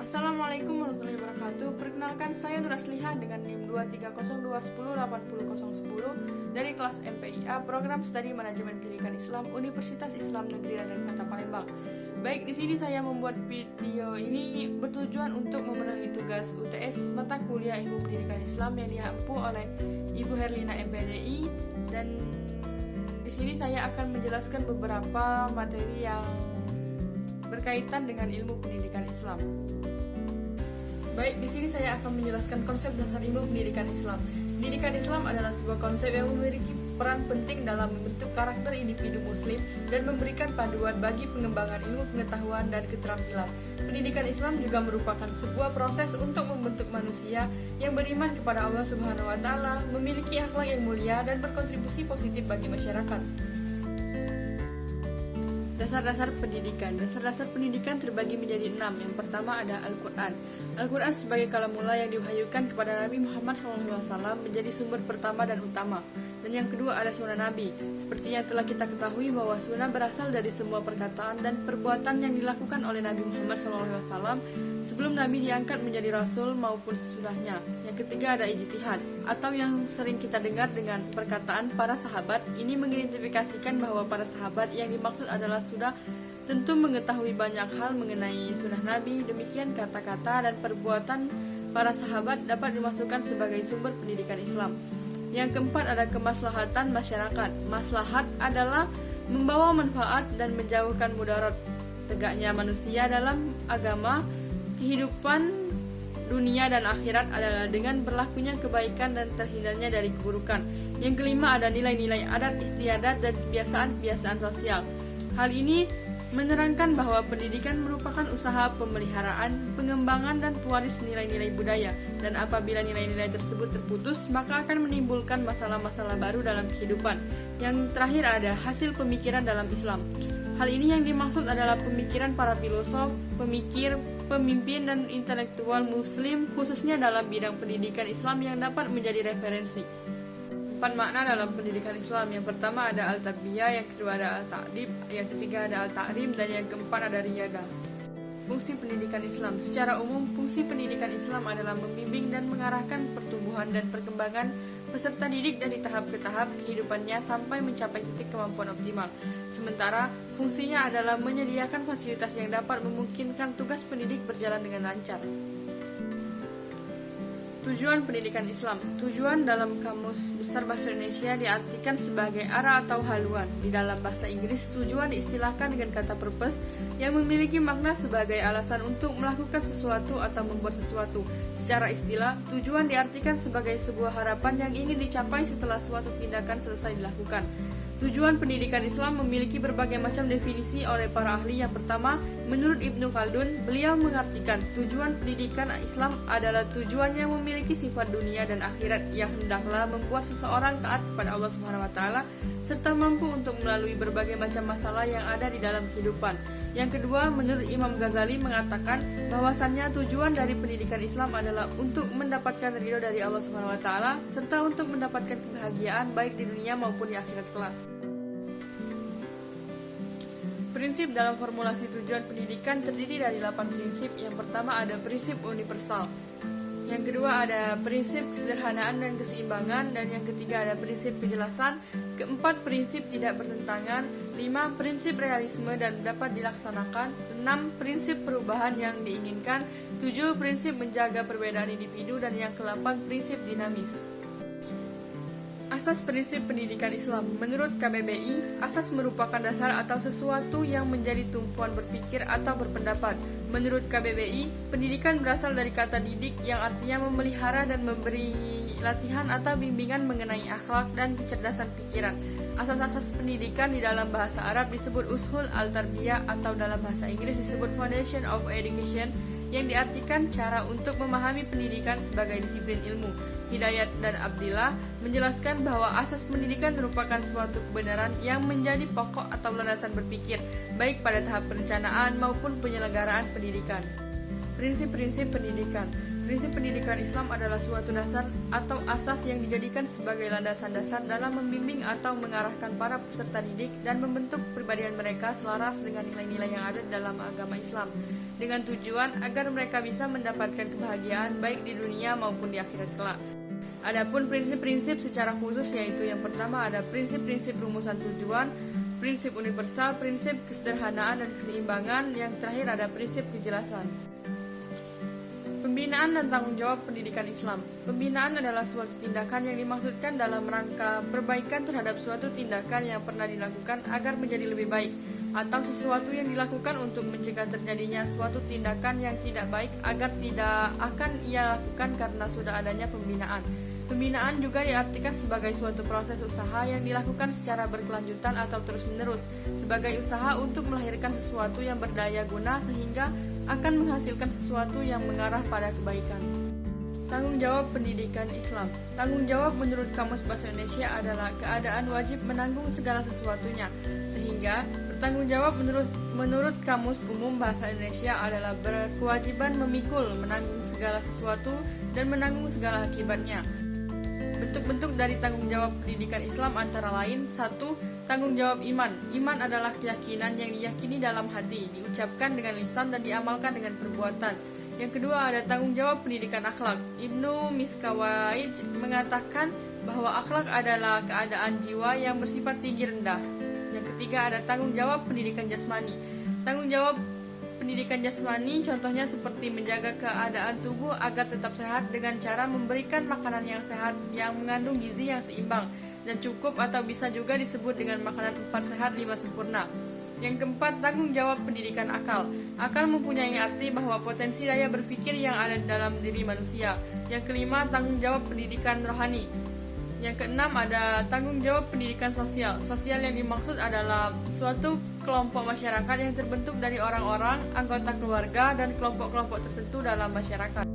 Assalamualaikum warahmatullahi wabarakatuh. Perkenalkan, saya Nur Asliha dengan NIM 230208010 dari kelas MPIA Program Studi Manajemen Pendidikan Islam Universitas Islam Negeri Raden Kota Palembang. Baik, di sini saya membuat video ini bertujuan untuk memenuhi tugas UTS mata kuliah Ilmu Pendidikan Islam yang diampu oleh Ibu Herlina MPDI, dan di sini saya akan menjelaskan beberapa materi yang berkaitan dengan ilmu pendidikan Islam. Baik, di sini saya akan menjelaskan konsep dasar ilmu pendidikan Islam. Pendidikan Islam adalah sebuah konsep yang memiliki peran penting dalam membentuk karakter individu muslim dan memberikan panduan bagi pengembangan ilmu pengetahuan dan keterampilan. Pendidikan Islam juga merupakan sebuah proses untuk membentuk manusia yang beriman kepada Allah Subhanahu wa taala, memiliki akhlak yang mulia dan berkontribusi positif bagi masyarakat. Dasar-dasar pendidikan. Dasar-dasar pendidikan terbagi menjadi 6. Yang pertama ada Al-Quran. Al-Quran sebagai kalamullah yang diwahyukan kepada Nabi Muhammad SAW menjadi sumber pertama dan utama. Dan yang kedua ada sunnah Nabi. Seperti yang telah kita ketahui bahwa sunnah berasal dari semua perkataan dan perbuatan yang dilakukan oleh Nabi Muhammad SAW sebelum Nabi diangkat menjadi Rasul maupun sesudahnya. Yang ketiga ada ijtihad, atau yang sering kita dengar dengan perkataan para sahabat. Ini mengidentifikasikan bahwa para sahabat yang dimaksud adalah sudah tentu mengetahui banyak hal mengenai sunnah Nabi. Demikian kata-kata dan perbuatan para sahabat dapat dimasukkan sebagai sumber pendidikan Islam. Yang keempat ada kemaslahatan masyarakat. Maslahat adalah membawa manfaat dan menjauhkan mudarat. Tegaknya manusia dalam agama, kehidupan dunia dan akhirat adalah dengan berlakunya kebaikan dan terhindarnya dari keburukan. Yang kelima ada nilai-nilai adat istiadat dan kebiasaan-kebiasaan sosial. Hal ini menerangkan bahwa pendidikan merupakan usaha pemeliharaan, pengembangan dan pewaris nilai-nilai budaya, dan apabila nilai-nilai tersebut terputus, maka akan menimbulkan masalah-masalah baru dalam kehidupan. Yang terakhir ada hasil pemikiran dalam Islam. Hal ini yang dimaksud adalah pemikiran para filosof, pemikir, pemimpin dan intelektual muslim khususnya dalam bidang pendidikan Islam yang dapat menjadi referensi. 4 makna dalam pendidikan Islam. Yang pertama ada al-tarbiyah, yang kedua ada al-ta'dib, yang ketiga ada al-ta'rim, dan yang keempat ada riyadah. Fungsi pendidikan Islam. Secara umum, fungsi pendidikan Islam adalah membimbing dan mengarahkan pertumbuhan dan perkembangan peserta didik dari tahap ke tahap kehidupannya sampai mencapai titik kemampuan optimal. Sementara, fungsinya adalah menyediakan fasilitas yang dapat memungkinkan tugas pendidik berjalan dengan lancar. Tujuan pendidikan Islam. Tujuan dalam Kamus Besar Bahasa Indonesia diartikan sebagai arah atau haluan. Di dalam bahasa Inggris, tujuan diistilahkan dengan kata purpose yang memiliki makna sebagai alasan untuk melakukan sesuatu atau membuat sesuatu. Secara istilah, tujuan diartikan sebagai sebuah harapan yang ingin dicapai setelah suatu tindakan selesai dilakukan. Tujuan pendidikan Islam memiliki berbagai macam definisi oleh para ahli. Yang pertama, menurut Ibnu Khaldun, beliau mengartikan tujuan pendidikan Islam adalah tujuan yang memiliki sifat dunia dan akhirat yang hendaklah membuat seseorang taat kepada Allah Subhanahu wa taala serta mampu untuk melalui berbagai macam masalah yang ada di dalam kehidupan. Yang kedua, menurut Imam Ghazali mengatakan bahwasannya tujuan dari pendidikan Islam adalah untuk mendapatkan ridho dari Allah Subhanahu wa taala serta untuk mendapatkan kebahagiaan baik di dunia maupun di akhirat kelak. Prinsip dalam formulasi tujuan pendidikan terdiri dari 8 prinsip. Yang pertama ada prinsip universal. Yang kedua ada prinsip kesederhanaan dan keseimbangan. Dan yang ketiga ada prinsip kejelasan. Keempat, prinsip tidak bertentangan. 5, prinsip realisme dan dapat dilaksanakan. 6, prinsip perubahan yang diinginkan. 7, prinsip menjaga perbedaan individu. Dan yang ke-8, prinsip dinamis. Asas prinsip pendidikan Islam. Menurut KBBI, asas merupakan dasar atau sesuatu yang menjadi tumpuan berpikir atau berpendapat. Menurut KBBI, pendidikan berasal dari kata didik yang artinya memelihara dan memberi latihan atau bimbingan mengenai akhlak dan kecerdasan pikiran. Asas-asas pendidikan di dalam bahasa Arab disebut ushul al-tarbiyah atau dalam bahasa Inggris disebut foundation of education, yang diartikan cara untuk memahami pendidikan sebagai disiplin ilmu. Hidayat dan Abdillah menjelaskan bahwa asas pendidikan merupakan suatu kebenaran yang menjadi pokok atau landasan berpikir, baik pada tahap perencanaan maupun penyelenggaraan pendidikan. Prinsip-prinsip pendidikan. Prinsip pendidikan Islam adalah suatu dasar atau asas yang dijadikan sebagai landasan dasar dalam membimbing atau mengarahkan para peserta didik dan membentuk kepribadian mereka selaras dengan nilai-nilai yang ada dalam agama Islam. dengan tujuan agar mereka bisa mendapatkan kebahagiaan baik di dunia maupun di akhirat kelak. Adapun prinsip-prinsip secara khusus yaitu yang pertama ada prinsip-prinsip rumusan tujuan, prinsip universal, prinsip kesederhanaan dan keseimbangan, yang terakhir ada prinsip kejelasan. Pembinaan dan tanggung jawab pendidikan Islam. Pembinaan adalah suatu tindakan yang dimaksudkan dalam rangka perbaikan terhadap suatu tindakan yang pernah dilakukan agar menjadi lebih baik, atau sesuatu yang dilakukan untuk mencegah terjadinya suatu tindakan yang tidak baik agar tidak akan ia lakukan karena sudah adanya pembinaan. Pembinaan juga diartikan sebagai suatu proses usaha yang dilakukan secara berkelanjutan atau terus-menerus, sebagai usaha untuk melahirkan sesuatu yang berdaya guna sehingga akan menghasilkan sesuatu yang mengarah pada kebaikan. Tanggung jawab pendidikan Islam. Tanggung jawab menurut Kamus Bahasa Indonesia adalah keadaan wajib menanggung segala sesuatunya, sehingga bertanggung jawab menurut Kamus Umum Bahasa Indonesia adalah berkewajiban memikul, menanggung segala sesuatu, dan menanggung segala akibatnya. Bentuk-bentuk dari tanggung jawab pendidikan Islam antara lain: 1. Tanggung jawab iman. Iman adalah keyakinan yang diyakini dalam hati, diucapkan dengan lisan dan diamalkan dengan perbuatan. Yang kedua ada tanggung jawab pendidikan akhlak. Ibnu Miskawayj mengatakan bahwa akhlak adalah keadaan jiwa yang bersifat tinggi rendah. Yang ketiga ada tanggung jawab pendidikan jasmani. Tanggung jawab pendidikan jasmani contohnya seperti menjaga keadaan tubuh agar tetap sehat dengan cara memberikan makanan yang sehat yang mengandung gizi yang seimbang dan cukup, atau bisa juga disebut dengan makanan 4 sehat 5 sempurna. Yang keempat, tanggung jawab pendidikan akal. Akal mempunyai arti bahwa potensi daya berpikir yang ada dalam diri manusia. Yang kelima, tanggung jawab pendidikan rohani. Yang keenam ada tanggung jawab pendidikan sosial. Sosial yang dimaksud adalah suatu kelompok masyarakat yang terbentuk dari orang-orang, anggota keluarga, dan kelompok-kelompok tertentu dalam masyarakat.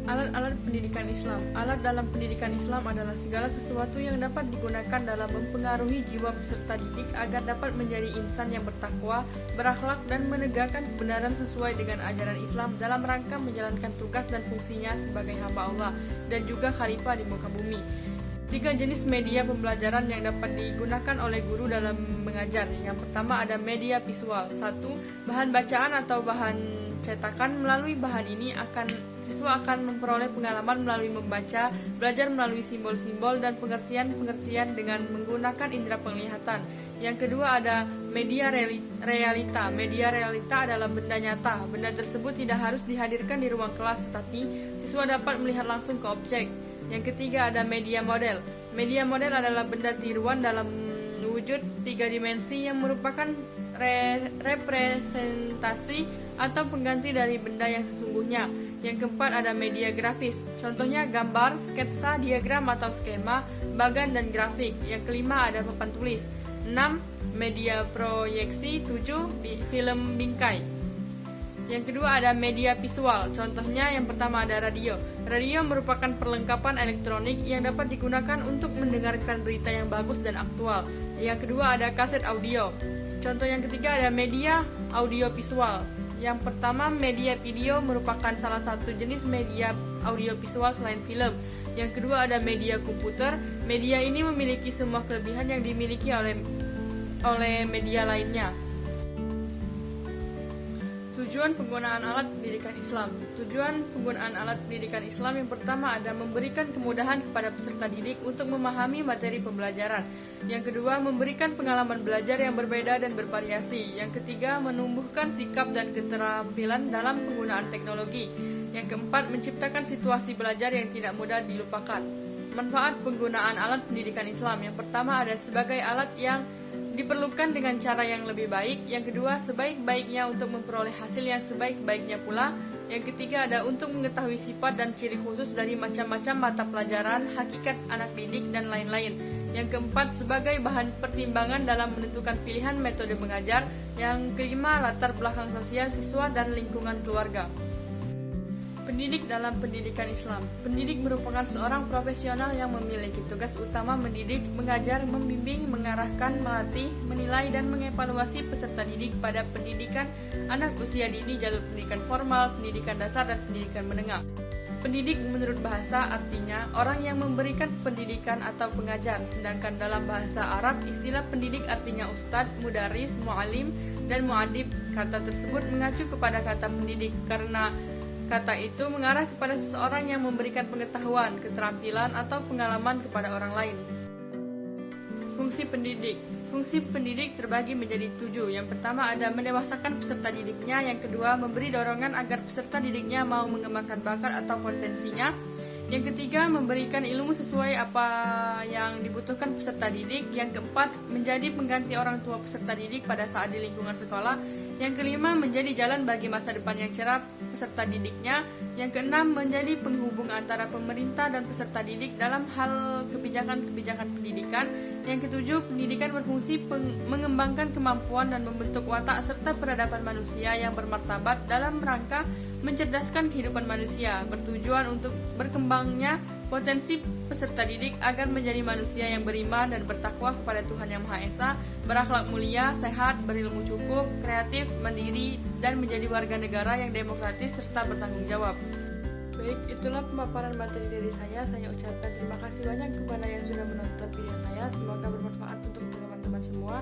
Alat-alat pendidikan Islam. Alat dalam pendidikan Islam adalah segala sesuatu yang dapat digunakan dalam mempengaruhi jiwa peserta didik agar dapat menjadi insan yang bertakwa, berakhlak, dan menegakkan kebenaran sesuai dengan ajaran Islam dalam rangka menjalankan tugas dan fungsinya sebagai hamba Allah dan juga khalifah di muka bumi. 3 jenis media pembelajaran yang dapat digunakan oleh guru dalam mengajar. Yang pertama ada media visual. 1. Bahan bacaan atau bahan cetakan. Melalui bahan ini siswa akan memperoleh pengalaman melalui membaca, belajar melalui simbol-simbol dan pengertian-pengertian dengan menggunakan indera penglihatan. Yang kedua ada media realita. Media realita adalah benda nyata. Benda tersebut tidak harus dihadirkan di ruang kelas, tetapi siswa dapat melihat langsung ke objek. Yang ketiga ada media model. Media model adalah benda tiruan dalam wujud 3 dimensi yang merupakan representasi atau pengganti dari benda yang sesungguhnya. Yang keempat ada media grafis. Contohnya gambar, sketsa, diagram atau skema, bagan dan grafik. Yang kelima ada papan tulis. 6. Media proyeksi. 7. Film bingkai. Yang kedua ada media visual. Contohnya yang pertama ada radio. Radio merupakan perlengkapan elektronik yang dapat digunakan untuk mendengarkan berita yang bagus dan aktual. Yang kedua ada kaset audio. Contoh yang ketiga ada media audio visual. Yang pertama media video merupakan salah satu jenis media audio visual selain film. Yang kedua ada media komputer. Media ini memiliki semua kelebihan yang dimiliki oleh media lainnya. Tujuan penggunaan alat pendidikan Islam. Tujuan penggunaan alat pendidikan Islam yang pertama ada memberikan kemudahan kepada peserta didik untuk memahami materi pembelajaran. Yang kedua, memberikan pengalaman belajar yang berbeda dan bervariasi. Yang ketiga, menumbuhkan sikap dan keterampilan dalam penggunaan teknologi. Yang keempat, menciptakan situasi belajar yang tidak mudah dilupakan. Manfaat penggunaan alat pendidikan Islam. Yang pertama ada sebagai alat yang diperlukan dengan cara yang lebih baik. Yang kedua, sebaik-baiknya untuk memperoleh hasil yang sebaik-baiknya pula. Yang ketiga ada untuk mengetahui sifat dan ciri khusus dari macam-macam mata pelajaran, hakikat anak didik, dan lain-lain. Yang keempat, sebagai bahan pertimbangan dalam menentukan pilihan metode mengajar. Yang kelima, latar belakang sosial siswa dan lingkungan keluarga. Pendidik dalam pendidikan Islam. Pendidik merupakan seorang profesional yang memiliki tugas utama mendidik, mengajar, membimbing, mengarahkan, melatih, menilai, dan mengevaluasi peserta didik pada pendidikan anak usia dini, jalur pendidikan formal, pendidikan dasar, dan pendidikan menengah. Pendidik menurut bahasa artinya orang yang memberikan pendidikan atau pengajar, sedangkan dalam bahasa Arab istilah pendidik artinya ustadz, mudaris, mu'alim, dan mu'adib. Kata tersebut mengacu kepada kata pendidik karena kata itu mengarah kepada seseorang yang memberikan pengetahuan, keterampilan, atau pengalaman kepada orang lain. Fungsi pendidik. Fungsi pendidik terbagi menjadi 7. Yang pertama ada mendewasakan peserta didiknya. Yang kedua, memberi dorongan agar peserta didiknya mau mengembangkan bakat atau potensinya. Yang ketiga, memberikan ilmu sesuai apa yang dibutuhkan peserta didik. Yang keempat, menjadi pengganti orang tua peserta didik pada saat di lingkungan sekolah. Yang kelima, menjadi jalan bagi masa depan yang cerah peserta didiknya. Yang keenam, menjadi penghubung antara pemerintah dan peserta didik dalam hal kebijakan-kebijakan pendidikan. Yang ketujuh, pendidikan berfungsi mengembangkan kemampuan dan membentuk watak serta peradaban manusia yang bermartabat dalam rangka mencerdaskan kehidupan manusia, bertujuan untuk berkembangnya potensi peserta didik agar menjadi manusia yang beriman dan bertakwa kepada Tuhan Yang Maha Esa, berakhlak mulia, sehat, berilmu cukup, kreatif, mandiri, dan menjadi warga negara yang demokratis serta bertanggung jawab. Baik, itulah pemaparan materi dari saya. Saya ucapkan terima kasih banyak kepada yang sudah menonton video saya. Semoga bermanfaat untuk teman-teman semua.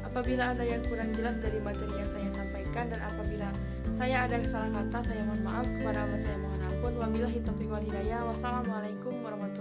Apabila ada yang kurang jelas dari materi yang saya sampaikan dan apabila saya ada kesalahan kata, saya mohon maaf. Kepada Allah saya mohon ampun. Wabillahi taufiq wal hidayah. Wassalamualaikum warahmatullahi wabarakatuh.